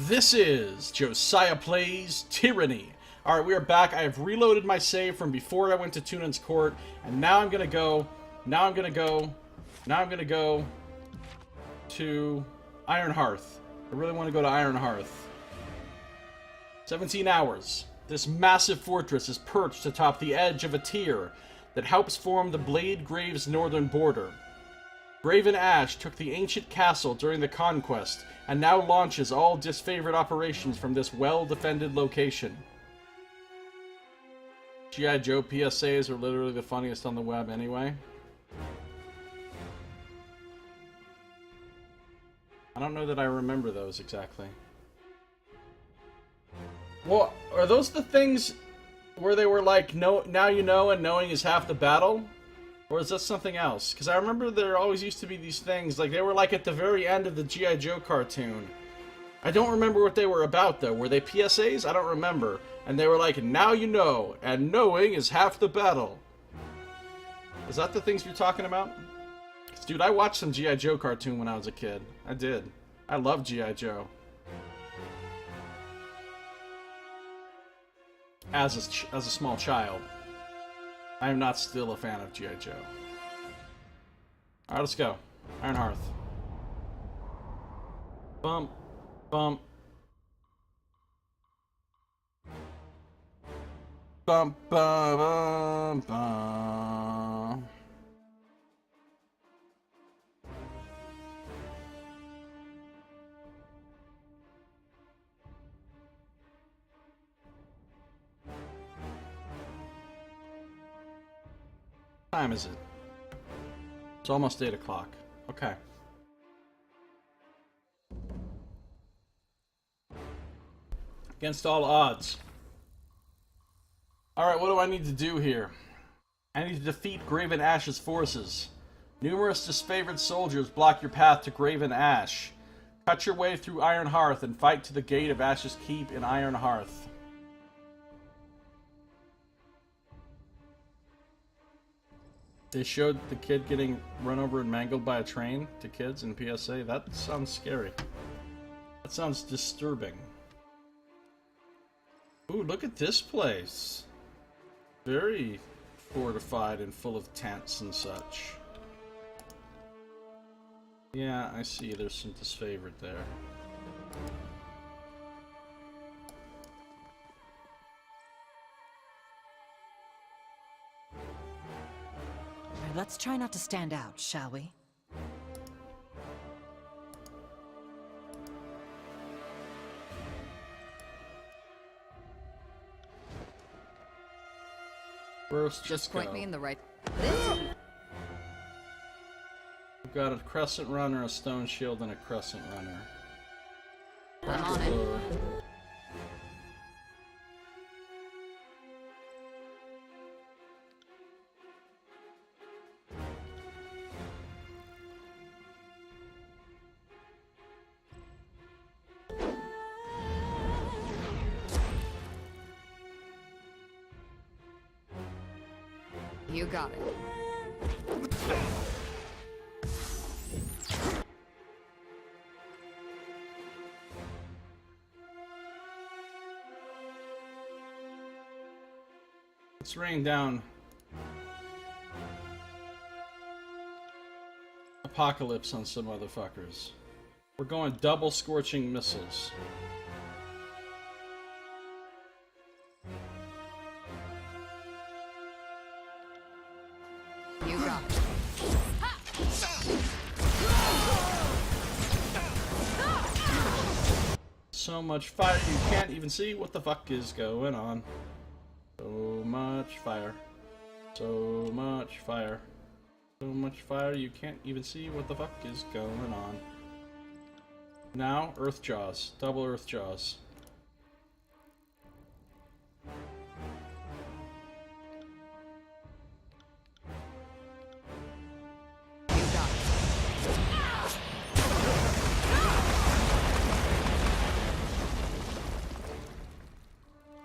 This is Josiah Plays Tyranny. Alright, we are back. I have reloaded my save from before I went to Tunan's Court, and now I'm gonna go to Iron Hearth. I really want to go to Iron Hearth. 17 hours. This massive fortress is perched atop the edge of a tier that helps form the Blade Grave's northern border. Graven Ash took the ancient castle during the conquest, and now launches all disfavored operations from this well-defended location. G.I. Joe PSAs are literally the funniest on the web anyway. I don't know that I remember those exactly. Well, are those the things where they were like, no, now you know and knowing is half the battle? Or is that something else? Because I remember there always used to be these things, like they were like at the very end of the G.I. Joe cartoon. I don't remember what they were about though. Were they PSAs? I don't remember. And they were like, now you know, and knowing is half the battle. Is that the things you're talking about? 'Cause, dude, I watched some G.I. Joe cartoon when I was a kid. I did. I love G.I. Joe. As a small child. I am not still a fan of G.I. Joe. Alright, let's go. Iron Hearth. Bump. Bump. Bump, bump, bump, bump. What time is it? It's almost 8 o'clock. Okay. Against all odds. Alright, what do I need to do here? I need to defeat Graven Ash's forces. Numerous disfavored soldiers block your path to Graven Ash. Cut your way through Iron Hearth and fight to the gate of Ash's Keep in Iron Hearth. They showed the kid getting run over and mangled by a train to kids in PSA. That sounds scary. That sounds disturbing. Ooh, look at this place. Very fortified and full of tents and such. Yeah, I see there's some disfavored there. Let's try not to stand out, shall we? First, just point me in the right. We've got a crescent runner, a stone shield, and a crescent runner. I'm on it. You got it. Let's rain down apocalypse on some motherfuckers. We're going double scorching missiles. You got it. So much fire you can't even see what the fuck is going on. So much fire. So much fire. So much fire you can't even see what the fuck is going on. Now, Earth Jaws. Double Earth Jaws.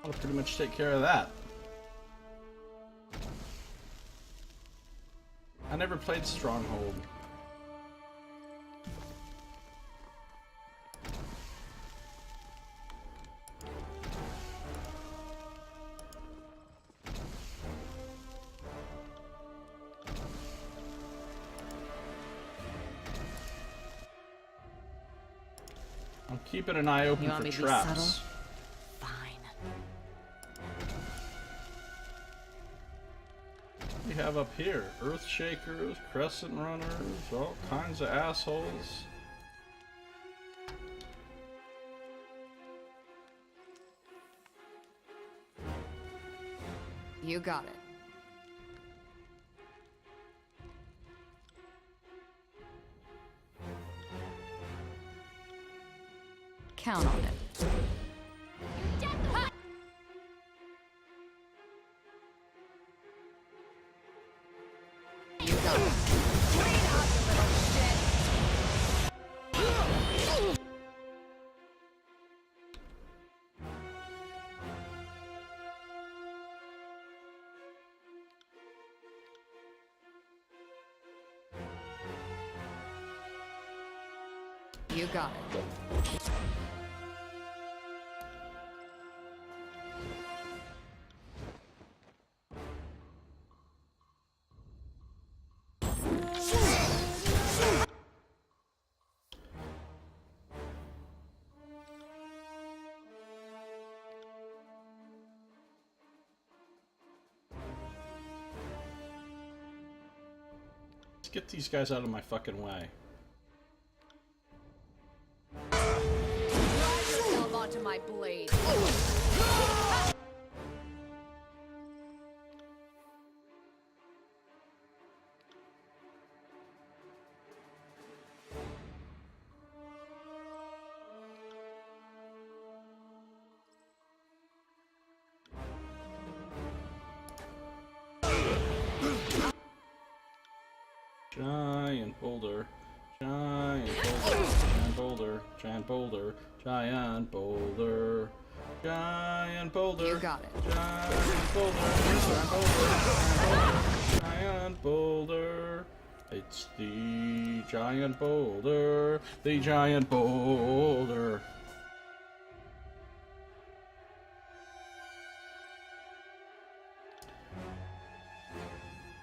I'll pretty much take care of that. I never played Stronghold. I'm keeping an eye open You want for me to be traps. subtle? Fine. What do we have up here? Earth Shakers, Crescent Runners, all kinds of assholes. You got it. Count on it. You got it. You got it. Let's get these guys out of my fucking way. Drive yourself onto my blade. Giant boulder. Giant boulder. Giant boulder. Giant boulder. Giant boulder. Giant boulder. You got it. Giant boulder. Giant boulder. Giant boulder. It's the giant boulder. The giant boulder.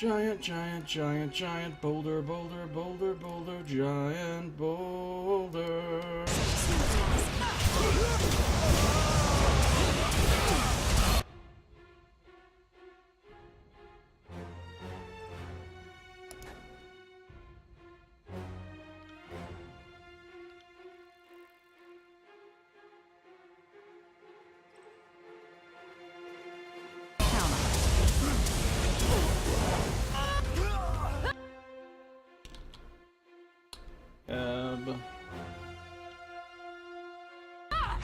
Giant, giant, giant, giant boulder, boulder, boulder, boulder, giant boulder.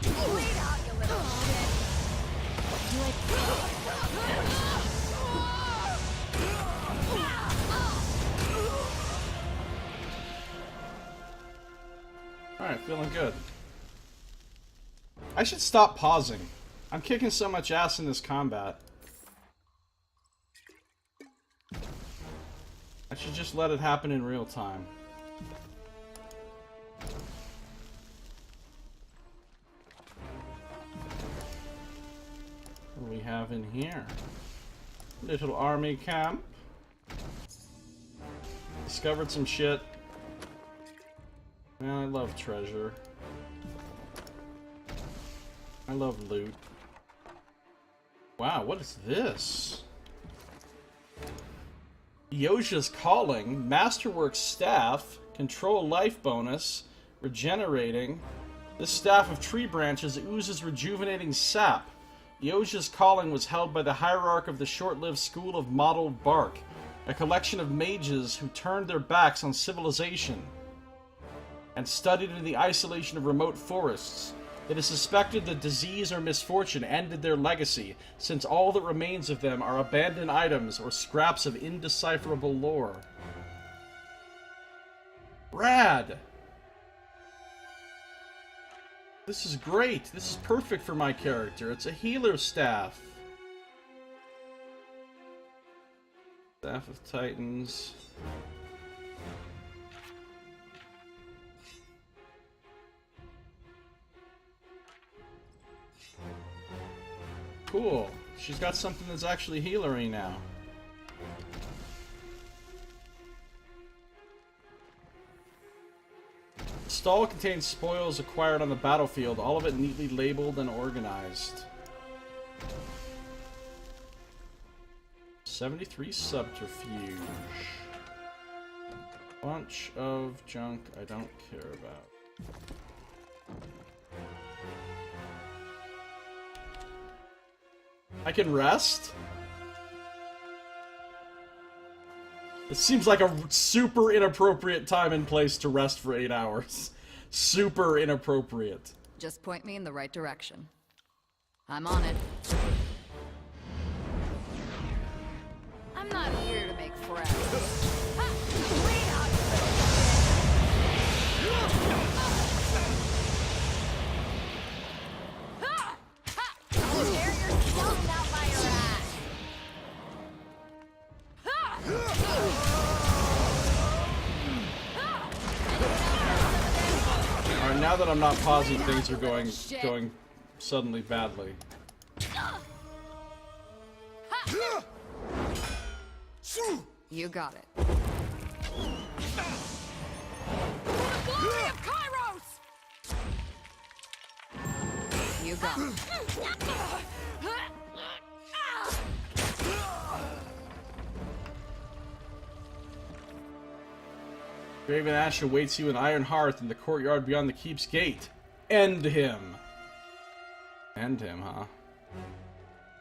Bleed out, you little shit. Alright, feeling good. I should stop pausing. I'm kicking so much ass in this combat. I should just let it happen in real time. What do we have in here? Little army camp. Discovered some shit. Man, I love treasure. I love loot. Wow, what is this? Yosha's Calling, Masterwork Staff, Control Life Bonus, Regenerating. This staff of tree branches oozes rejuvenating sap. Yosha's Calling was held by the hierarch of the short-lived School of Mottled Bark, a collection of mages who turned their backs on civilization and studied in the isolation of remote forests. It is suspected that disease or misfortune ended their legacy, since all that remains of them are abandoned items or scraps of indecipherable lore. Rad! This is great. This is perfect for my character. It's a healer staff. Staff of Titans. Cool. She's got something that's actually healery now. Stall contains spoils acquired on the battlefield, all of it neatly labeled and organized. 73 subterfuge. Bunch of junk I don't care about. I can rest? It seems like a super inappropriate time and place to rest for 8 hours. Super inappropriate. Just point me in the right direction. I'm on it. I'm not here to make friends. Ha! Wait out! Ha! Ha! I'll tear your skeleton out by your ass. Ha! Alright, now that I'm not pausing, things are going suddenly badly. You got it. For the glory of Kairos! You got it. Graven Ash awaits you in Iron Hearth in the courtyard beyond the keep's gate. End him. End him, huh?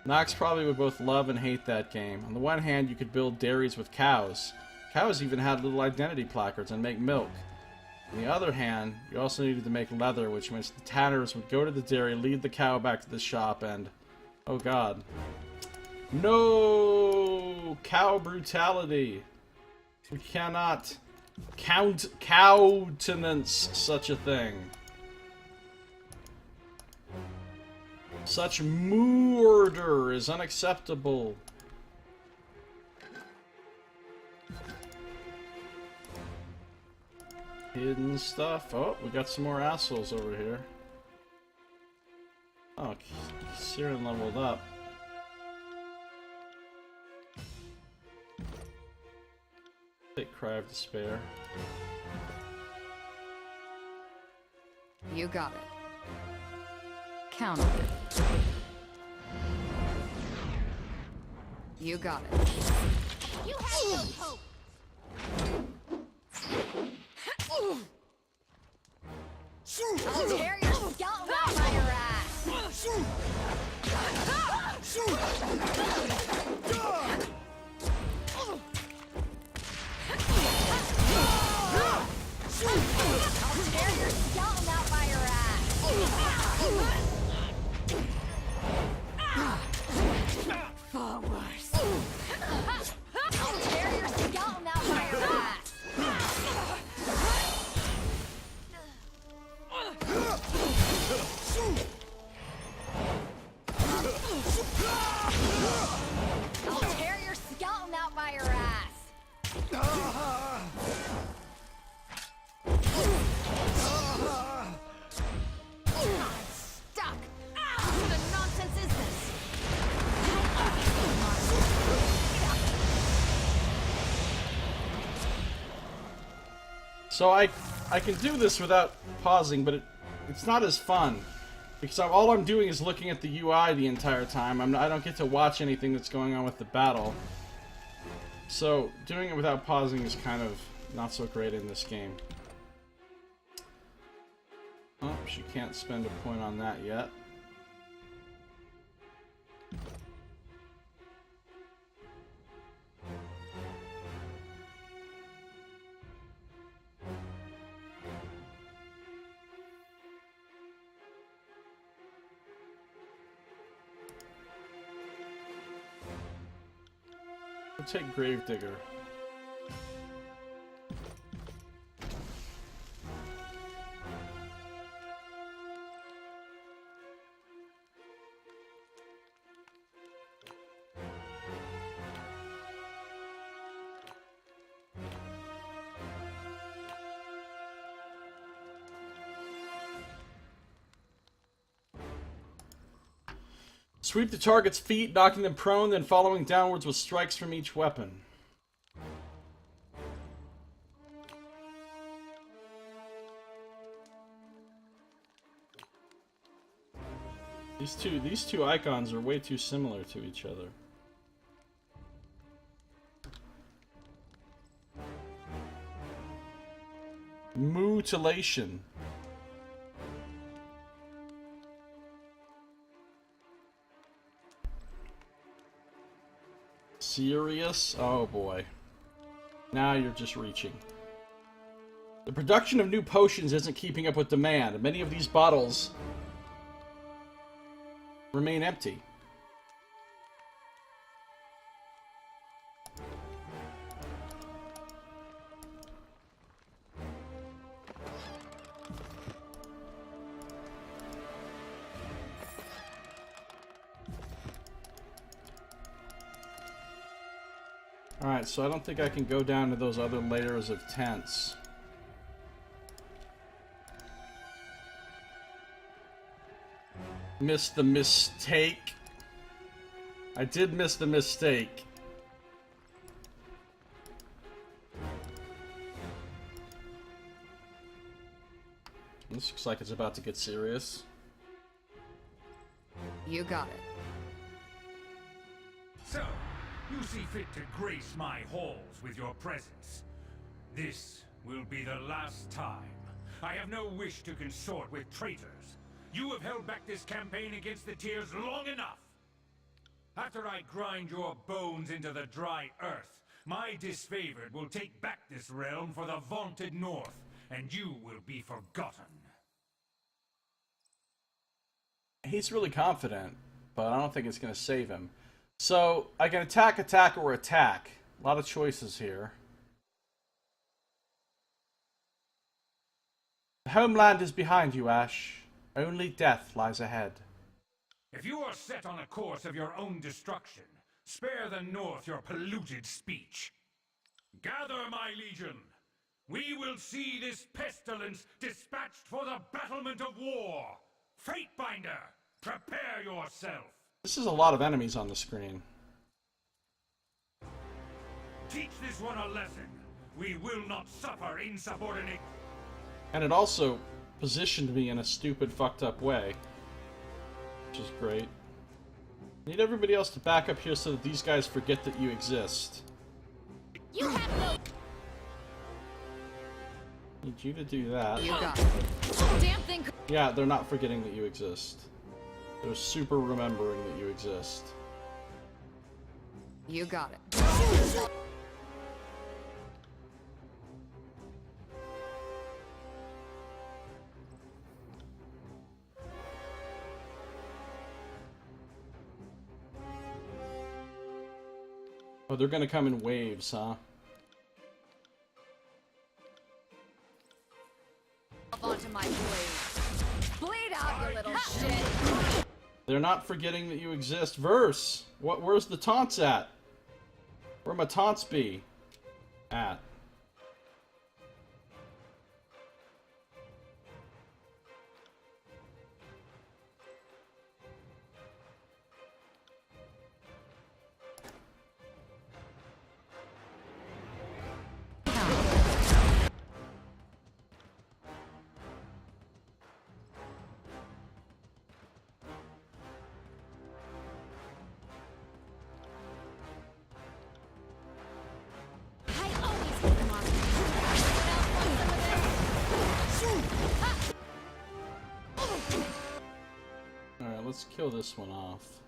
Nox probably would both love and hate that game. On the one hand, you could build dairies with cows. Cows even had little identity placards and make milk. On the other hand, you also needed to make leather, which means the tanners would go to the dairy, lead the cow back to the shop, and... oh god. No! Cow brutality. We cannot countenance such a thing. Such murder is unacceptable. Hidden stuff. Oh, we got some more assholes over here. Oh, Siren leveled up. Take Cry of Despair. You got it. Count on it. You got it. You have no hope. I'll tear your skeleton out by your ass. I'll tear your skeleton out by your ass. Far worse. I'll tear your skeleton out by your ass. I'll tear your skeleton out by your ass. I'm stuck. What the nonsense is this? So I can do this without pausing, but it's not as fun. Because all I'm doing is looking at the UI the entire time. I don't get to watch anything that's going on with the battle. So doing it without pausing is kind of not so great in this game. Oh, she can't spend a point on that yet. We'll take Gravedigger. Sweep the target's feet, knocking them prone, then following downwards with strikes from each weapon. These two icons are way too similar to each other. Mutilation. Serious? Oh boy. Now you're just reaching. The production of new potions isn't keeping up with demand, and many of these bottles remain empty. Alright, so I don't think I can go down to those other layers of tents. Missed the mistake. I did miss the mistake. This looks like it's about to get serious. You got it. So, you see fit to grace my halls with your presence. This will be the last time. I have no wish to consort with traitors. You have held back this campaign against the Tears long enough. After I grind your bones into the dry earth, my disfavored will take back this realm for the vaunted North, and you will be forgotten. He's really confident, but I don't think it's going to save him. So, I can attack, attack, or attack. A lot of choices here. The homeland is behind you, Ash. Only death lies ahead. If you are set on a course of your own destruction, spare the North your polluted speech. Gather, my legion. We will see this pestilence dispatched for the battlement of war. Fatebinder, prepare yourself. This is a lot of enemies on the screen. Teach this one a lesson. We will not suffer insubordinate. And it also positioned me in a stupid, fucked up way. Which is great. Need everybody else to back up here so that these guys forget that you exist. You have no. Need you to do that. You got it. Damn thing. Yeah, they're not forgetting that you exist. They're super remembering that you exist. You got it. Oh, they're gonna come in waves, huh? Up onto my blade. Bleed out, you little shit. They're not forgetting that you exist. Verse! Where's the taunts at? Where my taunts be? At. Alright, let's kill this one off.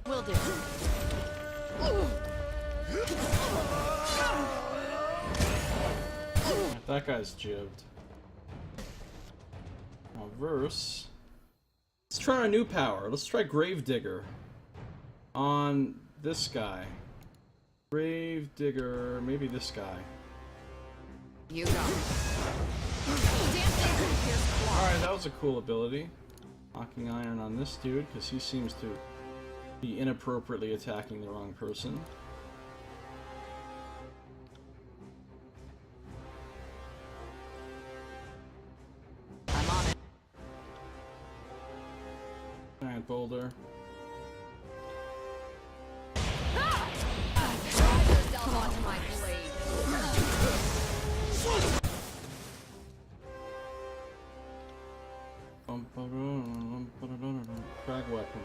Will do. Alright, that guy's jibbed. Now, verse. Let's try a new power. Let's try Gravedigger on this guy. Gravedigger, maybe this guy. You got it. Damn thing. Alright, that was a cool ability. Knocking iron on this dude, because he seems to be inappropriately attacking the wrong person. giant boulder. Drive yourself onto my blade. Frag weapon.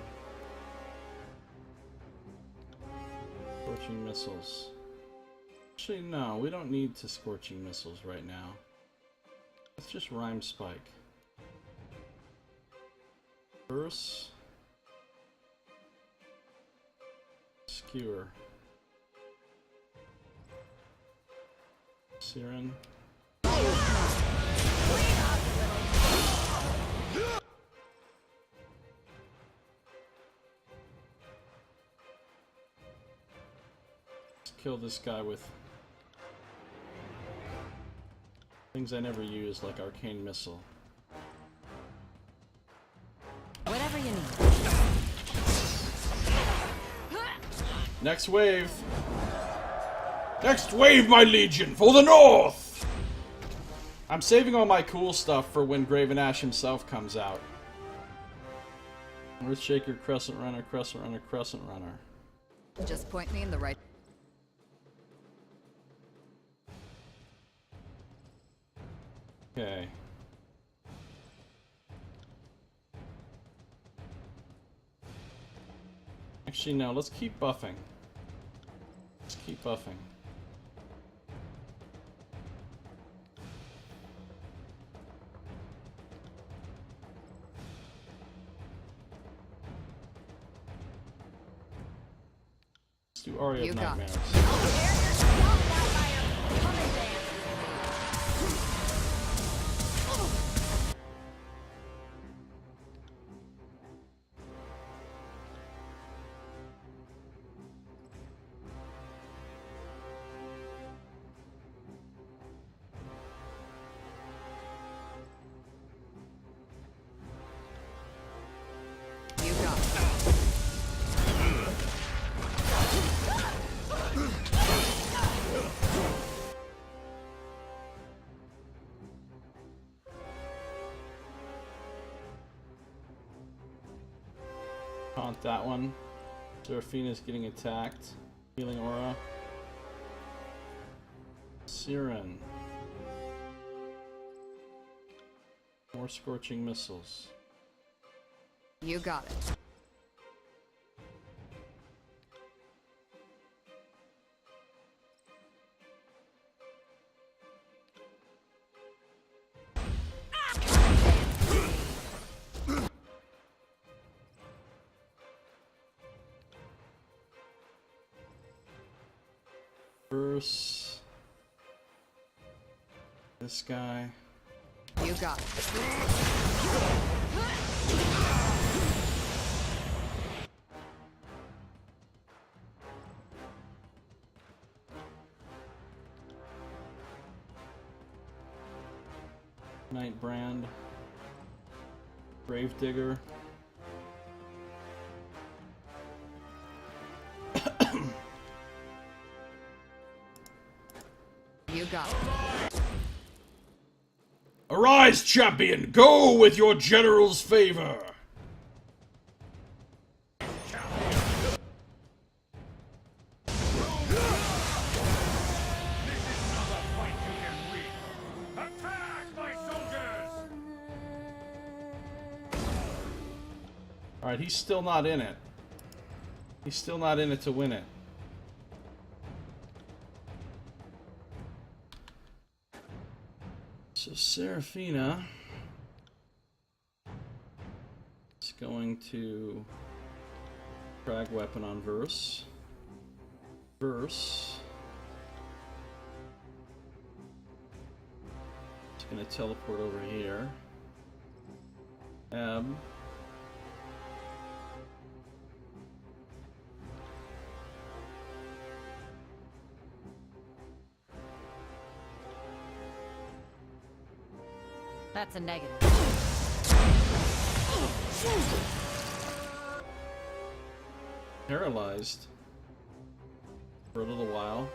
Scorching missiles. Actually, no, we don't need to scorching missiles right now. Let's just rhyme spike. Verse. Skewer. Siren. Let's kill this guy with things I never use, like arcane missile. Whatever you need. Next wave! Next wave, my legion, for the north! I'm saving all my cool stuff for when Graven Ash himself comes out. Earthshaker, Crescent Runner, Crescent Runner, Crescent Runner. Just point me in the right. Okay. Actually, no, let's keep buffing. Let's keep buffing. Let's do Aria You of got it. Nightmares. Tear yourself out by your coming dance. You got it. Taunt that one. Seraphina's getting attacked. Healing Aura. Siren. More Scorching Missiles. You got it. Verse. This guy. You got it. Nightbrand. Gravedigger. You got it. Arise, champion! Go with your general's favor! Alright, he's still not in it. He's still not in it to win it. So Seraphina is going to frag weapon on Verse. Verse is going to teleport over here. Ab. That's a negative. Paralyzed for a little while.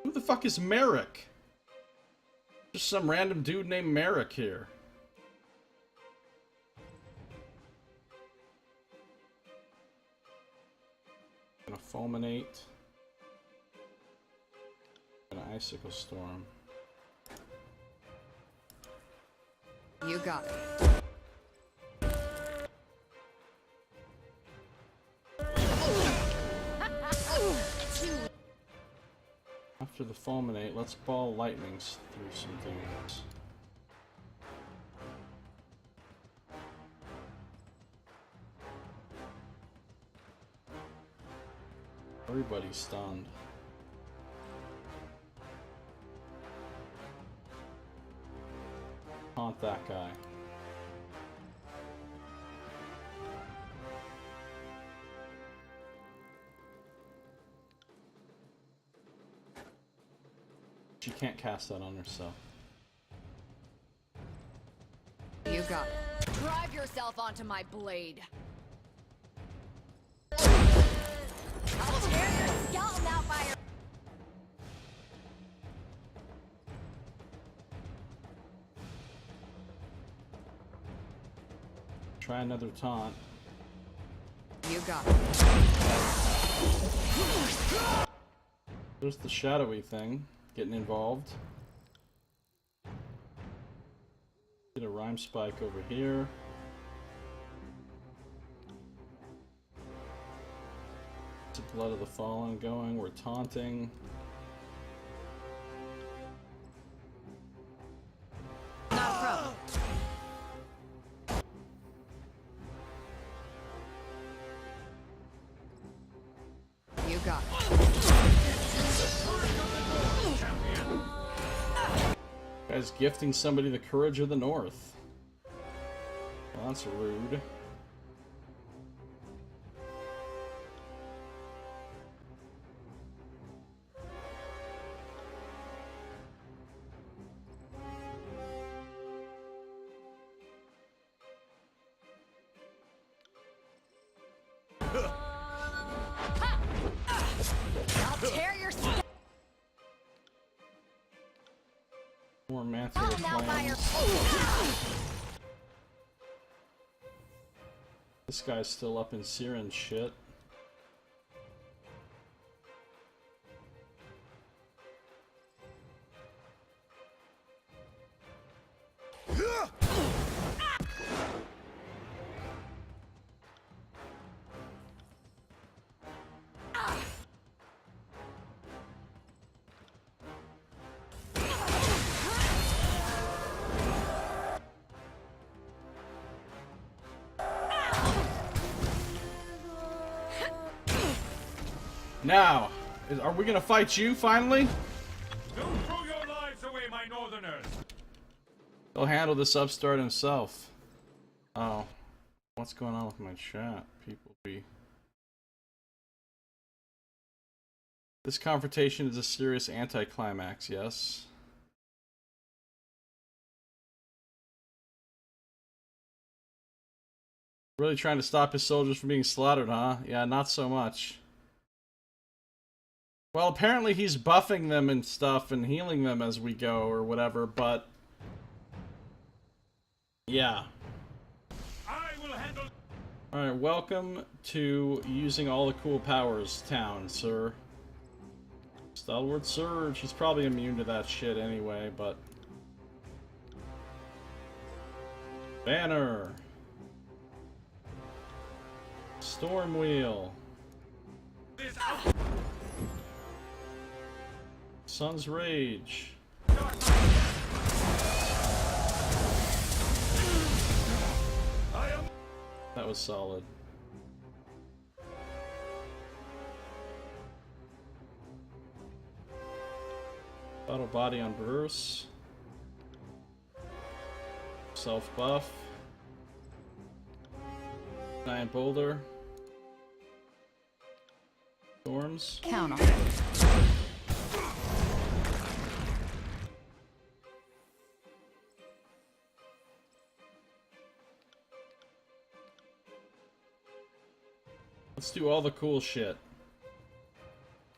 Who the fuck is Merrick? Just some random dude named Merrick here. Gonna fulminate. An icicle storm. You got it. After the fulminate, let's ball lightnings through some things. Everybody's stunned. Haunt that guy. She can't cast that on herself. You got it. Drive yourself onto my blade. I'll tear your skeleton out by your... Try another taunt. You got it. There's the shadowy thing getting involved. Get a rhyme spike over here. It's Blood of the Fallen going. We're taunting. Not a problem. You got it. Guy's gifting somebody the courage of the North. Well, that's rude. I'll tear your skeleton More Mantle of out by your... Flames. This guy's still up in Siren shit. Now, are we gonna fight you finally? Don't throw your lives away, my northerners! He'll handle this upstart himself. Oh. What's going on with my chat? People be... This confrontation is a serious anticlimax, yes? Really trying to stop his soldiers from being slaughtered, huh? Yeah, not so much. Well, apparently he's buffing them and stuff and healing them as we go or whatever, but... Yeah. I will handle... Alright, welcome to using all the cool powers town, sir. Stalwart Surge. He's probably immune to that shit anyway, but... Banner. Storm Wheel. this. Sun's Rage. That was solid. Battle Body on Bruce. Self buff. Giant Boulder. Storms. Count on it. Let's do all the cool shit.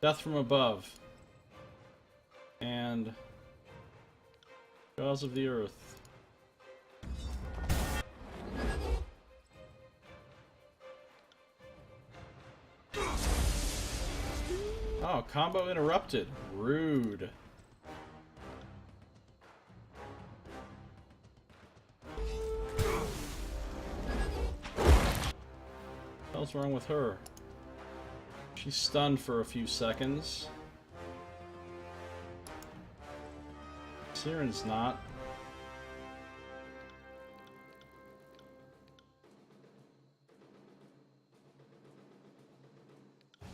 Death from above. stand. Jaws of the Earth. Oh, combo interrupted. Rude. What's wrong with her? She's stunned for a few seconds. Siren's not.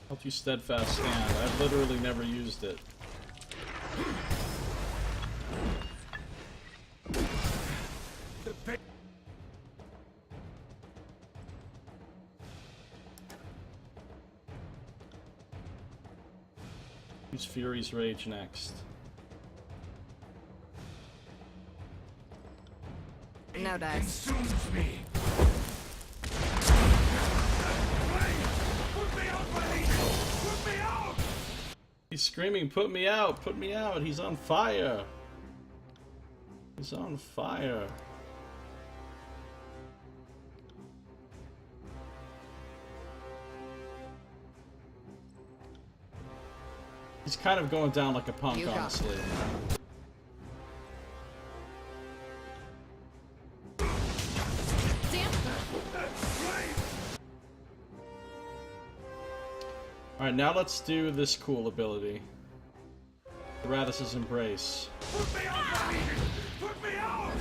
Help you steadfast stand. I've literally never used it. Use Fury's Rage next. No dice. Consumes me. Put me out, buddy! Put me out! He's screaming, "Put me out! Put me out!" He's on fire! He's on fire. He's kind of going down like a punk, honestly. Alright, now let's do this cool ability. Radis's Embrace. Put me out, buddy! Put me out!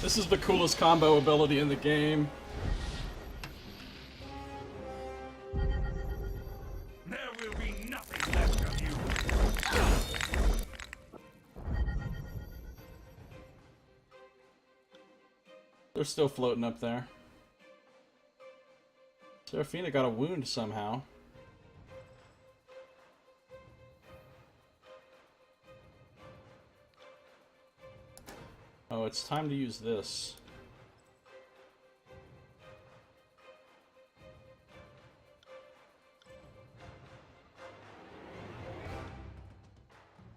This is the coolest combo ability in the game. There will be nothing left of you. They're still floating up there. Seraphina got a wound somehow. Oh, it's time to use this.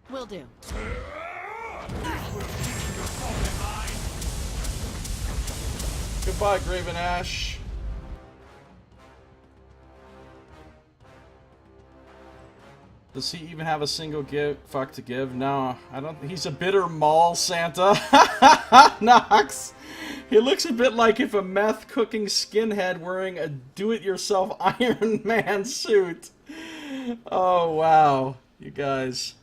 Will do. Goodbye, Graven Ash. Does he even have a single fuck to give? No, I don't. He's a bitter mall Santa. Nox. He looks a bit like if a meth cooking skinhead wearing a do-it-yourself Iron Man suit. Oh wow, you guys.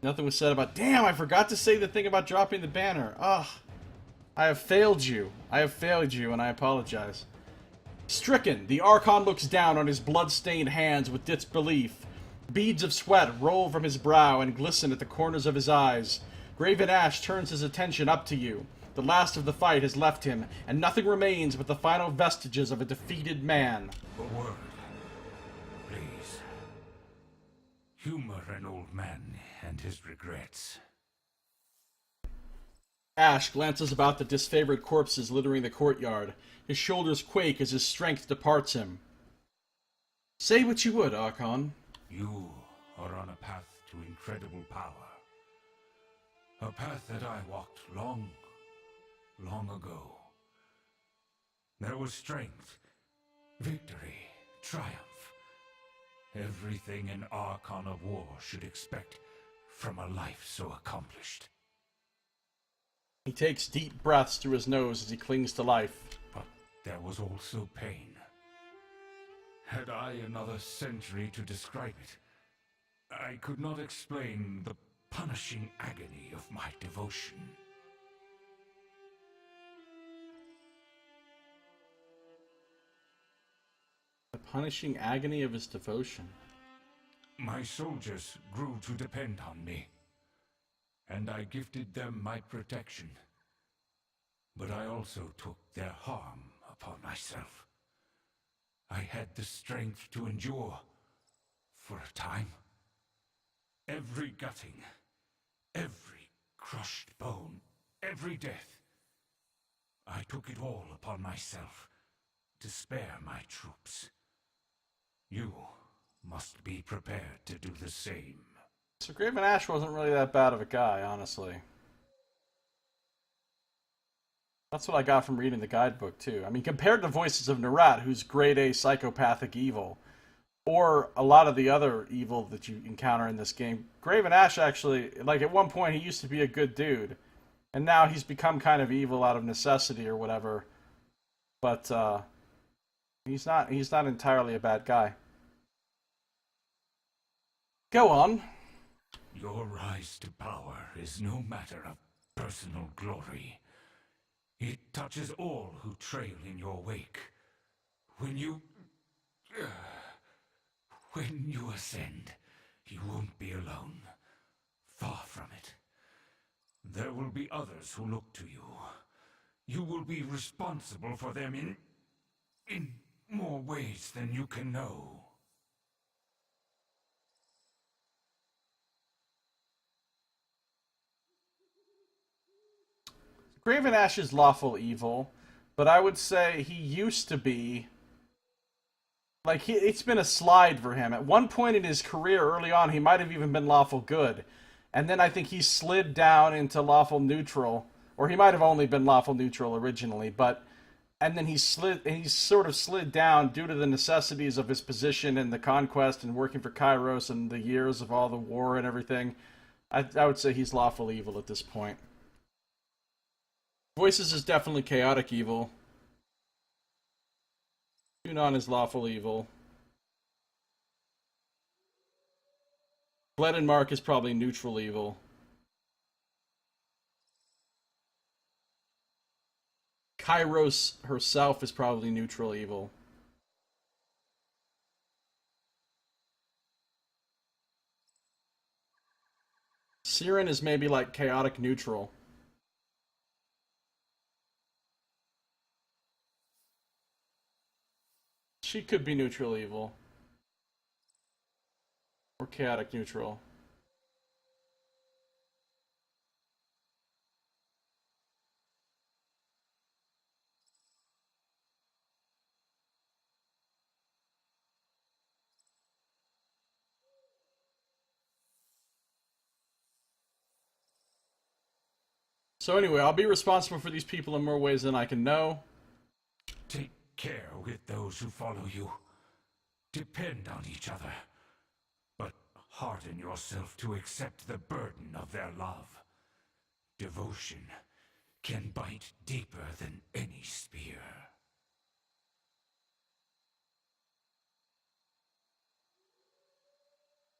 Nothing was said about. Damn, I forgot to say the thing about dropping the banner. Ugh. I have failed you. I have failed you, and I apologize. Stricken, the Archon looks down on his blood-stained hands with disbelief. Beads of sweat roll from his brow and glisten at the corners of his eyes. Graven Ash turns his attention up to you. The last of the fight has left him, and nothing remains but the final vestiges of a defeated man. A word, please. Humor an old man and his regrets. Ash glances about the disfavored corpses littering the courtyard. His shoulders quake as his strength departs him. Say what you would, Archon. You are on a path to incredible power. A path that I walked long ago. There was strength, victory, triumph. Everything an Archon of War should expect from a life so accomplished. He takes deep breaths through his nose as he clings to life. But there was also pain. Had I another century to describe it, I could not explain the punishing agony of my devotion. The punishing agony of his devotion. My soldiers grew to depend on me, and I gifted them my protection. But I also took their harm upon myself. I had the strength to endure for a time. Every gutting, every crushed bone, every death. I took it all upon myself to spare my troops. You must be prepared to do the same. So Graven Ash wasn't really that bad of a guy, honestly. That's what I got from reading the guidebook, too. I mean, compared to Voices of Nerat, who's grade A psychopathic evil, or a lot of the other evil that you encounter in this game, Graven Ash actually, like, at one point he used to be a good dude, and now he's become kind of evil out of necessity or whatever. But, he's not entirely a bad guy. Go on. Your rise to power is no matter of personal glory. It touches all who trail in your wake. When you ascend, you won't be alone. Far from it. There will be others who look to you. You will be responsible for them in more ways than you can know. Graven Ash is lawful evil, but I would say he used to be... Like, it's been a slide for him. At one point in his career, early on, he might have even been lawful good. And then I think he slid down into lawful neutral. Or he might have only been lawful neutral originally, but... And then he sort of slid down due to the necessities of his position and the conquest and working for Kairos and the years of all the war and everything. I would say he's lawful evil at this point. Voices is definitely chaotic evil. Tunon is lawful evil. Bledenmark is probably neutral evil. Kairos herself is probably neutral evil. Siren is maybe like chaotic neutral. She could be neutral evil. Or chaotic neutral. So anyway, I'll be responsible for these people in more ways than I can know. Take care with those who follow you. Depend on each other. But harden yourself to accept the burden of their love. Devotion can bite deeper than any spear.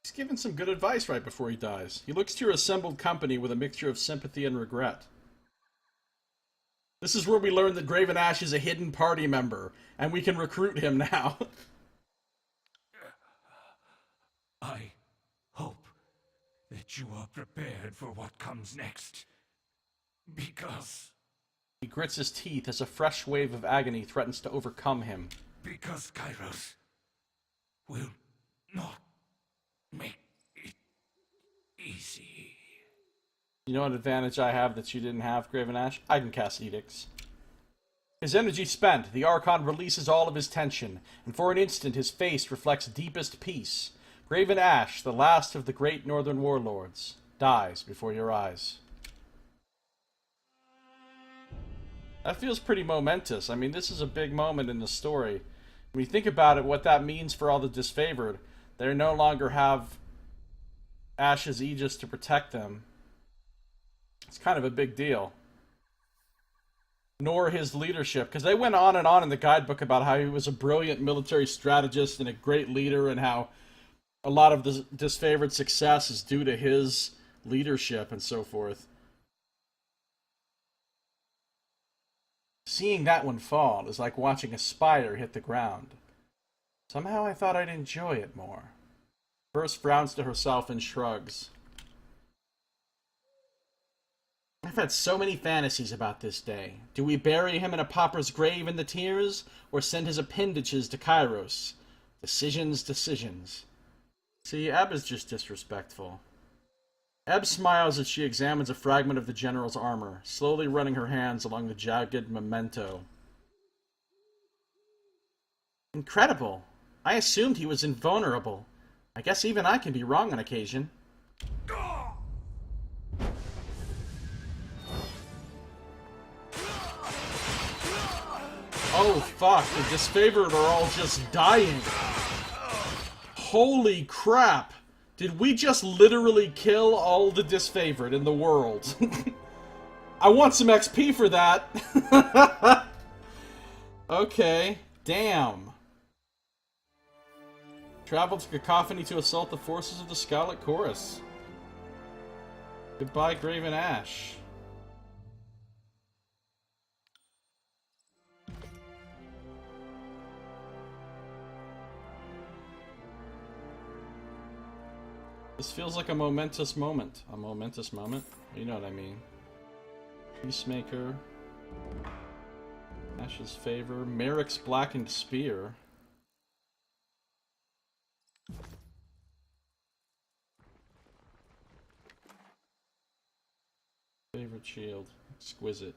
He's given some good advice right before he dies. He looks to your assembled company with a mixture of sympathy and regret. This is where we learn that Graven Ash is a hidden party member, and we can recruit him now. I hope that you are prepared for what comes next. Because He grits his teeth as a fresh wave of agony threatens to overcome him. Kairos will not make it easy. You know what advantage I have that you didn't have, Graven Ash? I can cast edicts. His energy spent, the Archon releases all of his tension, and for an instant his face reflects deepest peace. Graven Ash, the last of the great northern warlords, dies before your eyes. That feels pretty momentous. I mean, this is a big moment in the story. When you think about it, what that means for all the disfavored, they no longer have Ash's Aegis to protect them. It's kind of a big deal. Nor his leadership, because they went on and on in the guidebook about how he was a brilliant military strategist and a great leader, and how a lot of the disfavored success is due to his leadership and so forth. Seeing that one fall is like watching a spider hit the ground. Somehow I thought I'd enjoy it more. First frowns to herself and shrugs. I've had so many fantasies about this day. Do we bury him in a pauper's grave in the tears, or send his appendages to Kairos? Decisions. See, Eb is just disrespectful. Eb smiles as she examines a fragment of the general's armor, slowly running her hands along the jagged memento. Incredible. I assumed he was invulnerable. I guess even I can be wrong on occasion. Oh fuck, the disfavored are all just dying. Holy crap. Did we just literally kill all the disfavored in the world? I want some XP for that. Okay, damn. Travel to Cacophony to assault the forces of the Scarlet Chorus. Goodbye, Graven Ash. This feels like a momentous moment. A momentous moment? You know what I mean. Peacemaker. Ash's Favor. Merrick's Blackened Spear. Favorite Shield. Exquisite.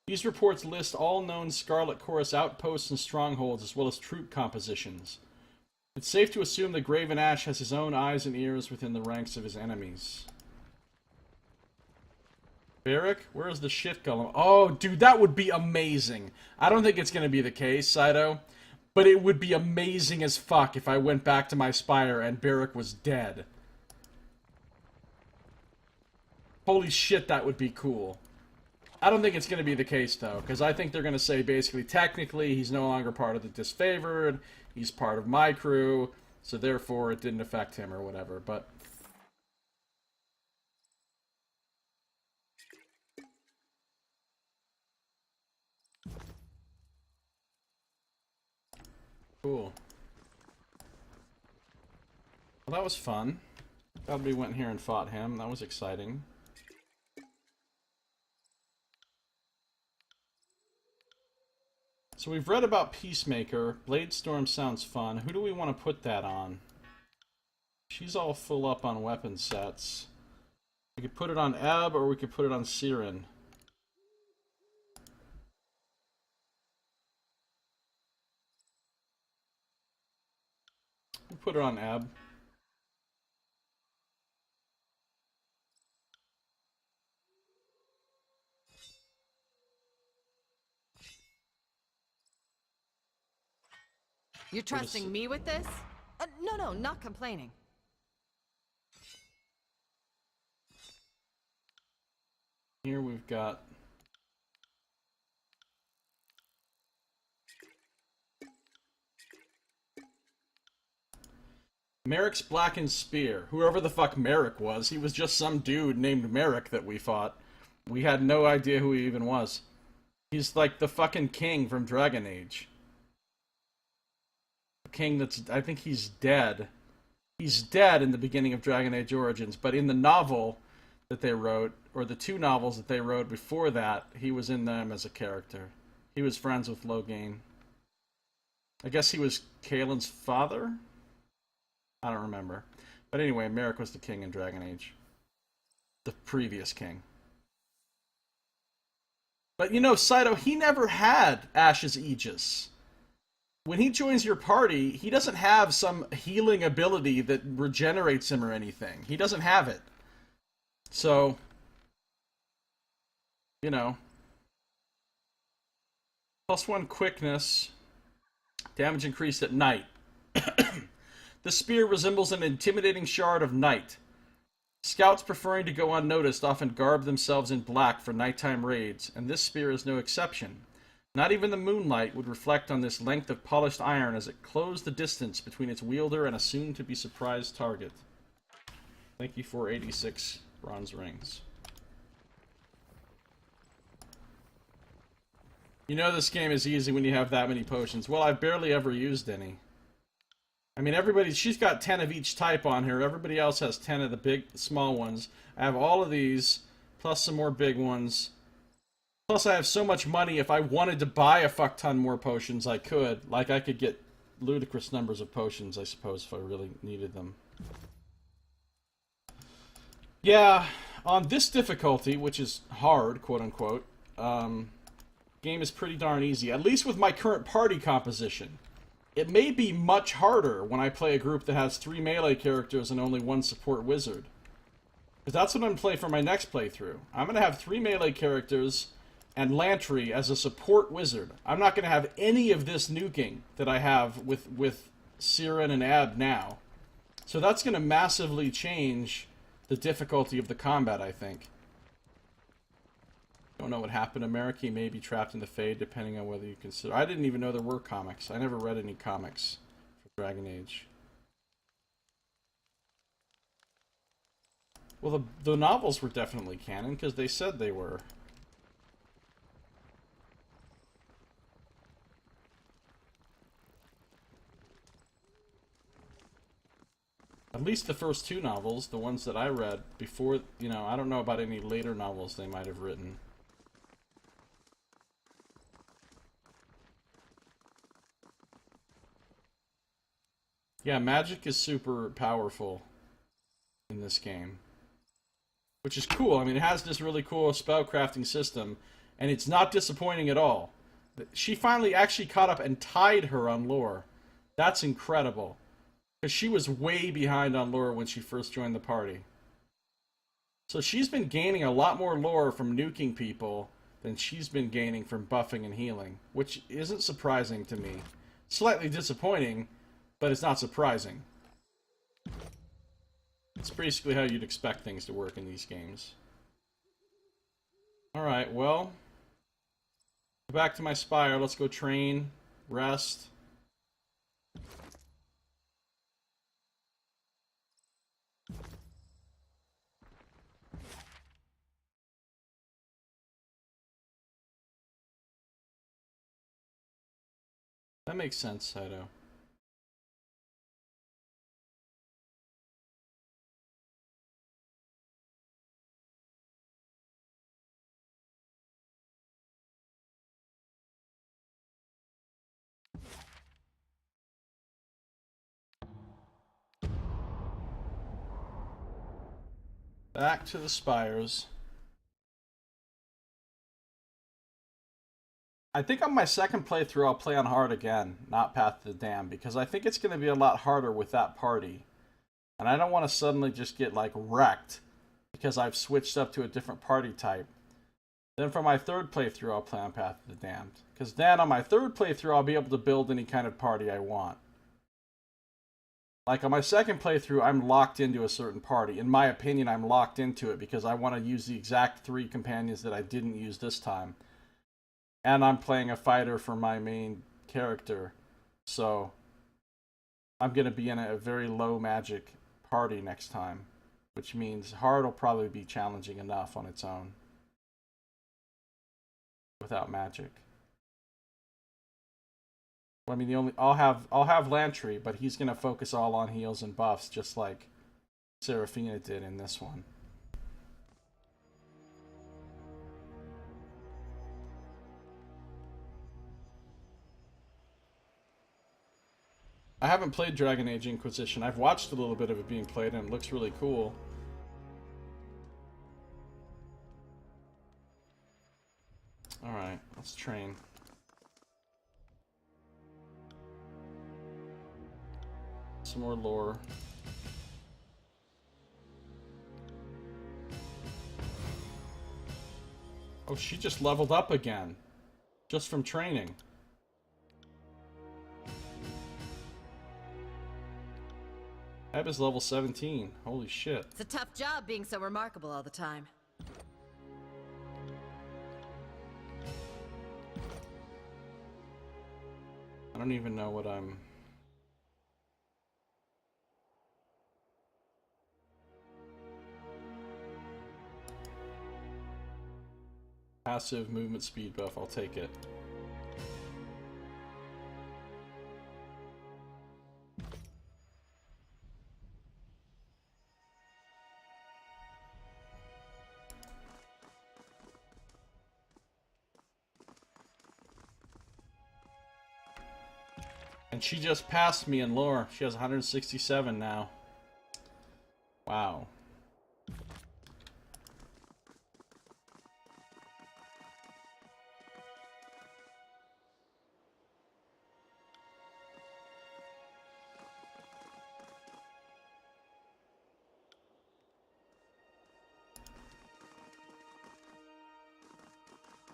These reports list all known Scarlet Chorus outposts and strongholds, as well as troop compositions. It's safe to assume that Graven Ash has his own eyes and ears within the ranks of his enemies. Barrick? Where is the shit golem? Oh, dude, that would be amazing. I don't think it's going to be the case, Saito. But it would be amazing as fuck if I went back to my Spire and Barrick was dead. Holy shit, that would be cool. I don't think it's going to be the case, though, because I think they're going to say, basically, technically, he's no longer part of the disfavored, he's part of my crew, so therefore it didn't affect him or whatever, but... Cool. Well, that was fun. Glad we went here and fought him. That was exciting. So we've read about Peacemaker. Bladestorm sounds fun. Who do we want to put that on? She's all full up on weapon sets. We could put it on Ebb, or we could put it on Siren. We'll put it on Ebb. You're trusting me with this? No, not complaining. Here we've got... Merrick's Blackened Spear. Whoever the fuck Merrick was, he was just some dude named Merrick that we fought. We had no idea who he even was. He's like the fucking king from Dragon Age. King that's... I think he's dead. He's dead in the beginning of Dragon Age Origins, but in the novel that they wrote, or the two novels that they wrote before that, he was in them as a character. He was friends with Loghain. I guess he was Kaelin's father? I don't remember. But anyway, Merrick was the king in Dragon Age. The previous king. But you know, Saito, he never had Ash's Aegis. When he joins your party, he doesn't have some healing ability that regenerates him or anything. He doesn't have it. So, you know. +1 quickness. Damage increased at night. The spear resembles an intimidating shard of night. Scouts preferring to go unnoticed often garb themselves in black for nighttime raids, and this spear is no exception. Not even the moonlight would reflect on this length of polished iron as it closed the distance between its wielder and a soon-to-be-surprised target. Thank you for 86 bronze rings. You know this game is easy when you have that many potions. Well, I've barely ever used any. I mean, she's got 10 of each type on her. Everybody else has 10 of the small ones. I have all of these, plus some more big ones. Plus, I have so much money, if I wanted to buy a fuck ton more potions, I could. Like, I could get ludicrous numbers of potions, I suppose, if I really needed them. Yeah, on this difficulty, which is hard, quote-unquote, game is pretty darn easy, at least with my current party composition. It may be much harder when I play a group that has 3 melee characters and only 1 support wizard. Because that's what I'm going to play for my next playthrough. I'm going to have 3 melee characters and Lantry as a support wizard. I'm not going to have any of this nuking that I have with Siren and Ab now. So that's going to massively change the difficulty of the combat, I think. Don't know what happened to Merrick. He may be trapped in the Fade, depending on whether you consider... I didn't even know there were comics. I never read any comics for Dragon Age. Well, the novels were definitely canon, because they said they were. At least the first 2 novels, the ones that I read before, you know, I don't know about any later novels they might have written. Yeah, magic is super powerful in this game. Which is cool. I mean, it has this really cool spellcrafting system, and it's not disappointing at all. She finally actually caught up and tied her on lore. That's incredible. Because she was way behind on lore when she first joined the party. So she's been gaining a lot more lore from nuking people than she's been gaining from buffing and healing. Which isn't surprising to me. Slightly disappointing, but it's not surprising. It's basically how you'd expect things to work in these games. Alright, well. Back to my spire. Let's go train, rest. That makes sense, Saito. Back to the spires. I think on my second playthrough I'll play on hard again, not Path to the Dam, because I think it's going to be a lot harder with that party. And I don't want to suddenly just get, like, wrecked because I've switched up to a different party type. Then for my third playthrough I'll play on Path to the Damned. Because then on my third playthrough I'll be able to build any kind of party I want. Like, on my second playthrough, I'm locked into a certain party. In my opinion, I'm locked into it because I want to use the exact 3 companions that I didn't use this time. And I'm playing a fighter for my main character. So, I'm going to be in a very low magic party next time. Which means hard will probably be challenging enough on its own. Without magic. I mean, I'll have Lantry, but he's gonna focus all on heals and buffs, just like Seraphina did in this one. I haven't played Dragon Age Inquisition. I've watched a little bit of it being played, and it looks really cool. Alright, let's train. Some more lore. Oh, she just leveled up again. Just from training. Eb is level 17. Holy shit. It's a tough job being so remarkable all the time. I don't even know what I'm... Passive movement speed buff, I'll take it. And she just passed me in lore. She has 167 now. Wow.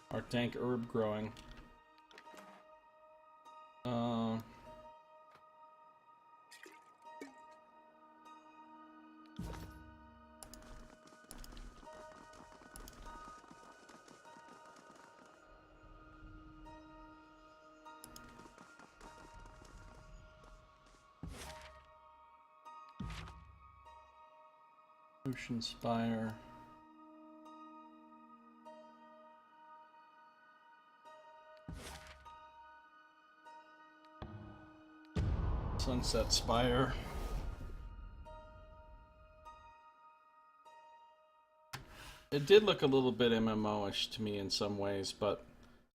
Our dank herb growing. Ocean Spire. Sunset Spire. It did look a little bit MMO-ish to me in some ways, but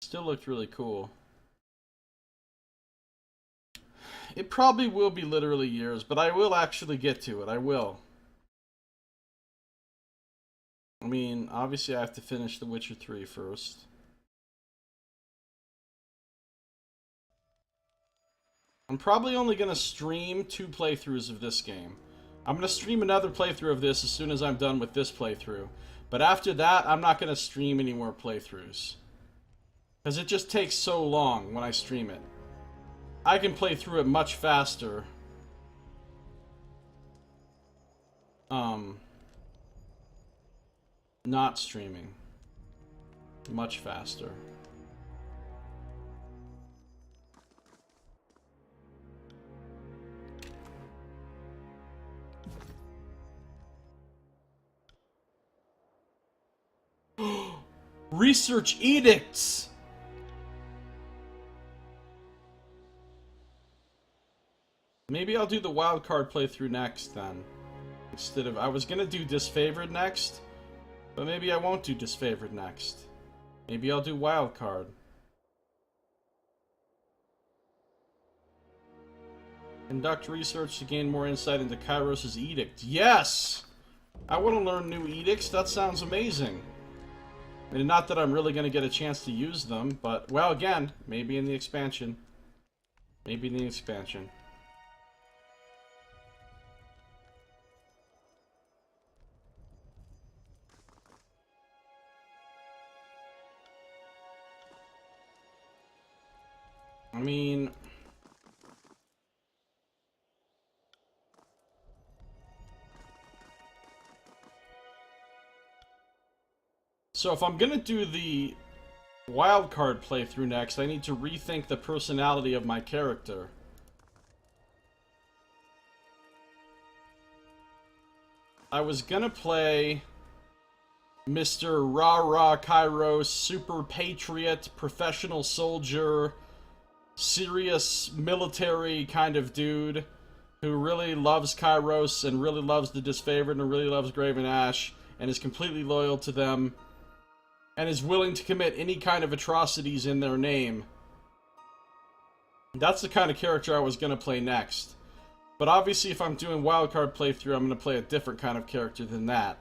still looked really cool. It probably will be literally years, but I will actually get to it. I will. I mean, obviously I have to finish The Witcher 3 first. I'm probably only going to stream 2 playthroughs of this game. I'm going to stream another playthrough of this as soon as I'm done with this playthrough. But after that, I'm not going to stream any more playthroughs. Because it just takes so long when I stream it. I can play through it much faster. Not streaming. Much faster. Research edicts! Maybe I'll do the wildcard playthrough next then. Instead of... I was gonna do disfavored next, but maybe I won't do disfavored next. Maybe I'll do wildcard. Conduct research to gain more insight into Kairos' edict. Yes! I want to learn new edicts. That sounds amazing. I mean, not that I'm really going to get a chance to use them, but, well, again, maybe in the expansion. Maybe in the expansion. I mean... So if I'm gonna do the wildcard playthrough next, I need to rethink the personality of my character. I was gonna play Mr. Rah-Rah Kairos, super patriot, professional soldier, serious military kind of dude who really loves Kairos and really loves the Disfavored and really loves Graven Ash and is completely loyal to them and is willing to commit any kind of atrocities in their name. That's the kind of character I was going to play next. But obviously if I'm doing wildcard playthrough, I'm going to play a different kind of character than that.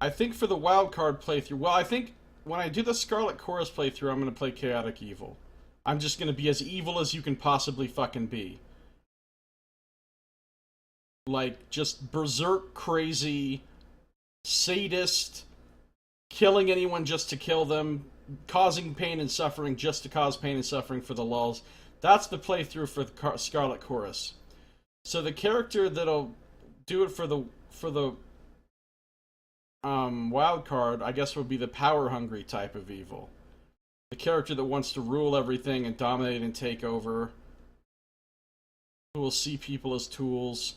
I think for the wildcard playthrough, well, I think when I do the Scarlet Chorus playthrough, I'm going to play Chaotic Evil. I'm just going to be as evil as you can possibly fucking be. Like, just berserk crazy, sadist, killing anyone just to kill them, causing pain and suffering just to cause pain and suffering for the lulz. That's the playthrough for the Scarlet Chorus. So the character that'll do it for the wild card, I guess, would be the power-hungry type of evil. The character that wants to rule everything and dominate and take over. Who will see people as tools.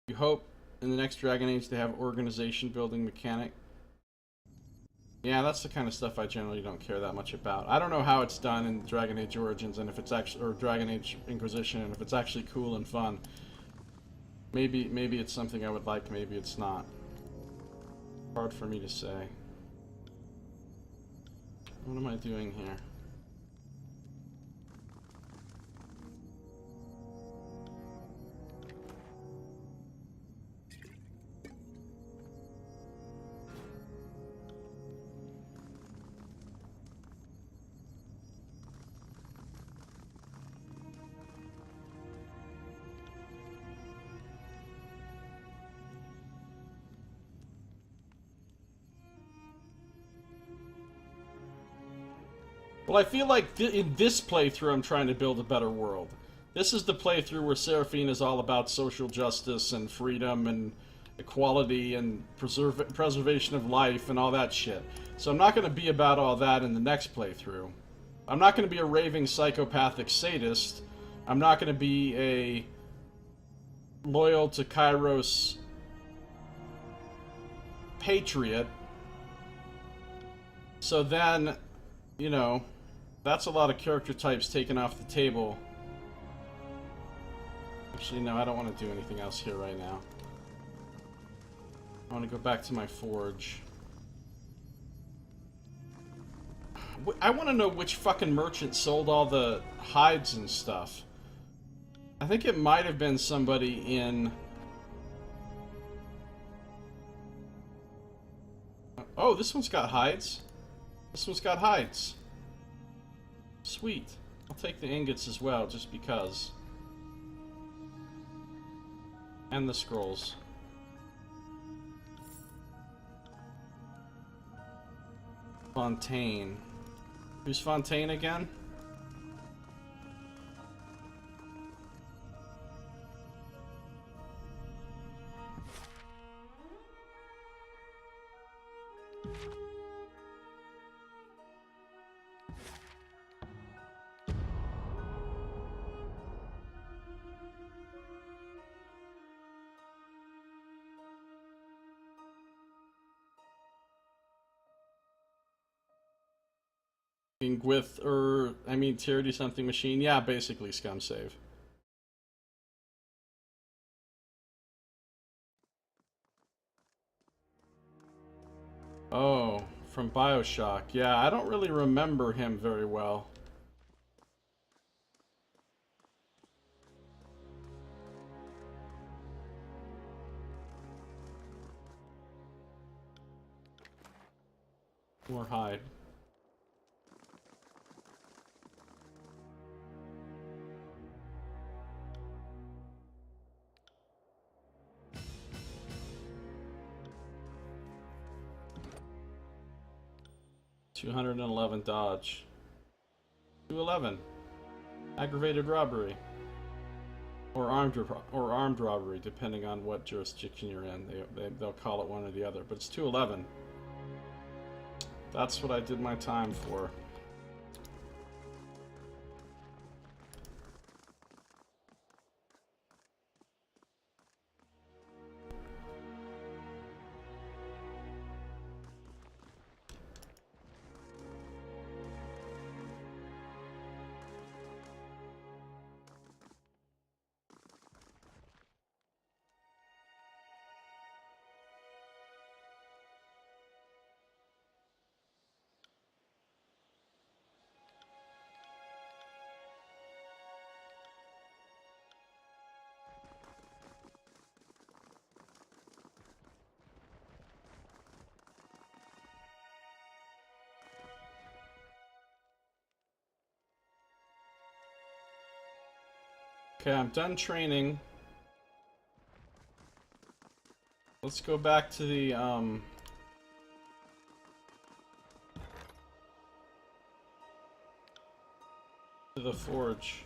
You hope in the next Dragon Age to have organization building mechanic. Yeah, that's the kind of stuff I generally don't care that much about. I don't know how it's done in Dragon Age Origins and if it's actually, or Dragon Age Inquisition, and if it's actually cool and fun. Maybe it's something I would like, maybe it's not. Hard for me to say. What am I doing here? Well, I feel like in this playthrough I'm trying to build a better world. This is the playthrough where Seraphine is all about social justice and freedom and equality and preservation of life and all that shit. So I'm not going to be about all that in the next playthrough. I'm not going to be a raving psychopathic sadist. I'm not going to be a loyal to Kairos patriot. So then, you know, that's a lot of character types taken off the table. Actually, no, I don't want to do anything else here right now. I want to go back to my forge. I want to know which fucking merchant sold all the hides and stuff. I think it might have been somebody in... Oh, this one's got hides. This one's got hides. Sweet. I'll take the ingots as well, just because. And the scrolls. Fontaine. Who's Fontaine again? With, or, I mean, tier D something machine. Yeah, basically scum save. Oh, from BioShock. Yeah, I don't really remember him very well. More hide. $211 dodge. 211. Aggravated robbery. Or armed robbery, depending on what jurisdiction you're in. They'll call it one or the other, but it's 211. That's what I did my time for. Okay, I'm done training. Let's go back to the, to the forge.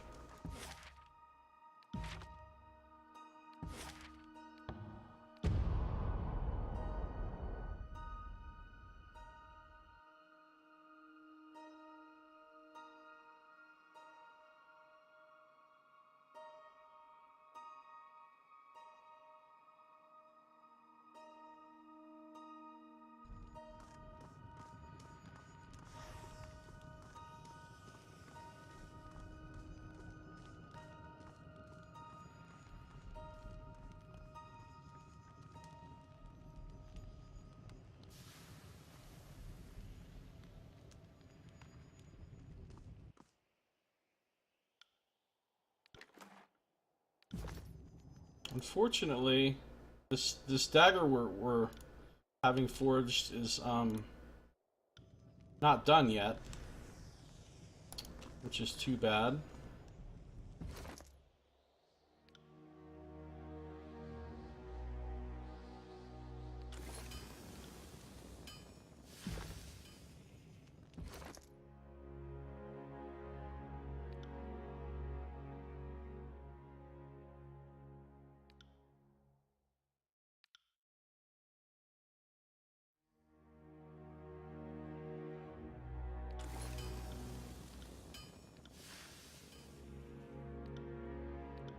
Unfortunately, this dagger we're having forged is not done yet, which is too bad.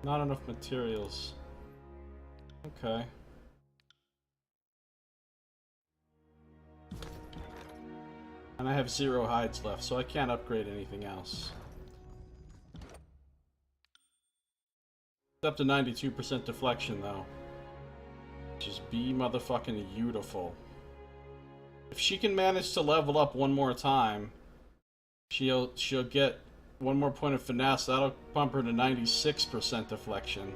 Not enough materials. Okay. And I have 0 hides left, so I can't upgrade anything else. It's up to 92% deflection, though. Which is motherfucking beautiful. If she can manage to level up one more time, she'll get one more point of finesse. That'll bump her to 96% deflection.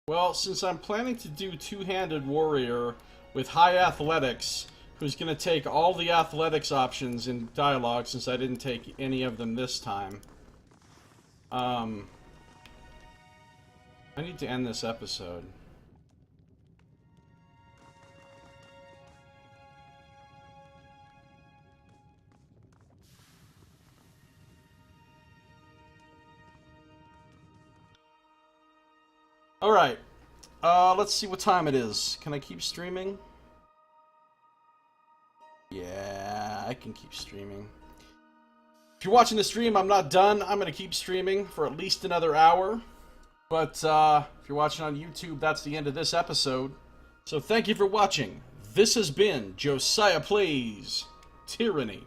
Well, since I'm planning to do two-handed warrior with high athletics, who's going to take all the athletics options in dialogue since I didn't take any of them this time. I need to end this episode. Alright, let's see what time it is. Can I keep streaming? Yeah, I can keep streaming. If you're watching the stream, I'm not done. I'm going to keep streaming for at least another hour. But if you're watching on YouTube, that's the end of this episode. So thank you for watching. This has been Josiah Plays Tyranny.